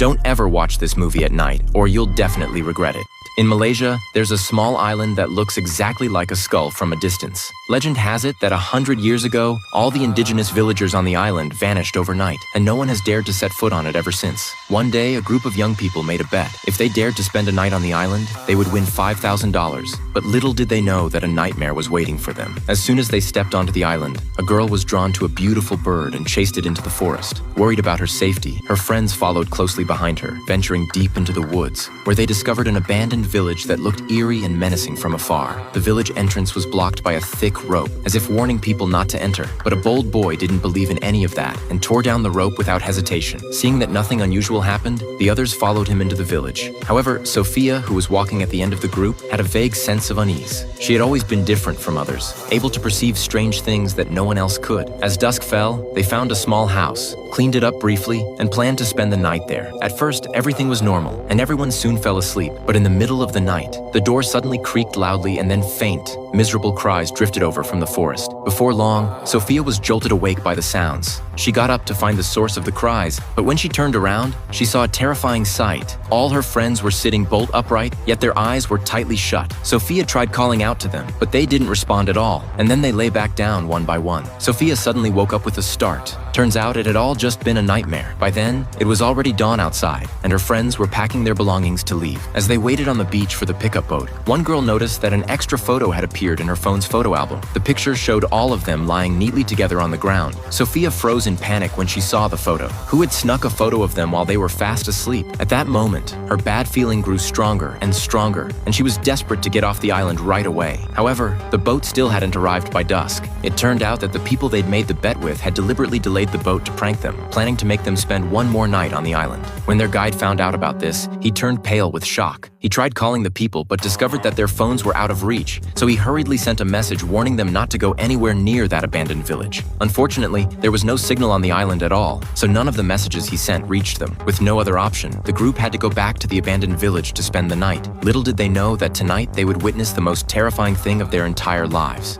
Don't ever watch this movie at night, or you'll definitely regret it. In Malaysia, there's a small island that looks exactly like a skull from a distance. Legend has it that 100 years ago, all the indigenous villagers on the island vanished overnight, and no one has dared to set foot on it ever since. One day, a group of young people made a bet. If they dared to spend a night on the island, they would win $5,000. But little did they know that a nightmare was waiting for them. As soon as they stepped onto the island, a girl was drawn to a beautiful bird and chased it into the forest. Worried about her safety, her friends followed closely behind her, venturing deep into the woods, where they discovered an abandoned village that looked eerie and menacing from afar. The village entrance was blocked by a thick rope, as if warning people not to enter. But a bold boy didn't believe in any of that and tore down the rope without hesitation. Seeing that nothing unusual happened, the others followed him into the village. However, Sophia, who was walking at the end of the group, had a vague sense of unease. She had always been different from others, able to perceive strange things that no one else could. As dusk fell, they found a small house, cleaned it up briefly, and planned to spend the night there. At first, everything was normal, and everyone soon fell asleep. But in the middle of the night, the door suddenly creaked loudly, and then faint, miserable cries drifted over from the forest. Before long, Sophia was jolted awake by the sounds. She got up to find the source of the cries, but when she turned around, she saw a terrifying sight. All her friends were sitting bolt upright, yet their eyes were tightly shut. Sophia tried calling out to them, but they didn't respond at all, and then they lay back down one by one. Sophia suddenly woke up with a start. Turns out it had all just been a nightmare. By then, it was already dawn outside, and her friends were packing their belongings to leave. As they waited on the beach for the pickup boat, one girl noticed that an extra photo had appeared in her phone's photo album. The picture showed all of them lying neatly together on the ground. Sophia froze in panic when she saw the photo. Who had snuck a photo of them while they were fast asleep? At that moment, her bad feeling grew stronger and stronger, and she was desperate to get off the island right away. However, the boat still hadn't arrived by dusk. It turned out that the people they'd made the bet with had deliberately delayed the boat to prank them, planning to make them spend one more night on the island. When their guide found out about this, he turned pale with shock. He tried calling the people, but discovered that their phones were out of reach, so he hurriedly sent a message warning them not to go anywhere near that abandoned village. Unfortunately, there was no signal on the island at all, so none of the messages he sent reached them. With no other option, the group had to go back to the abandoned village to spend the night. Little did they know that tonight they would witness the most terrifying thing of their entire lives.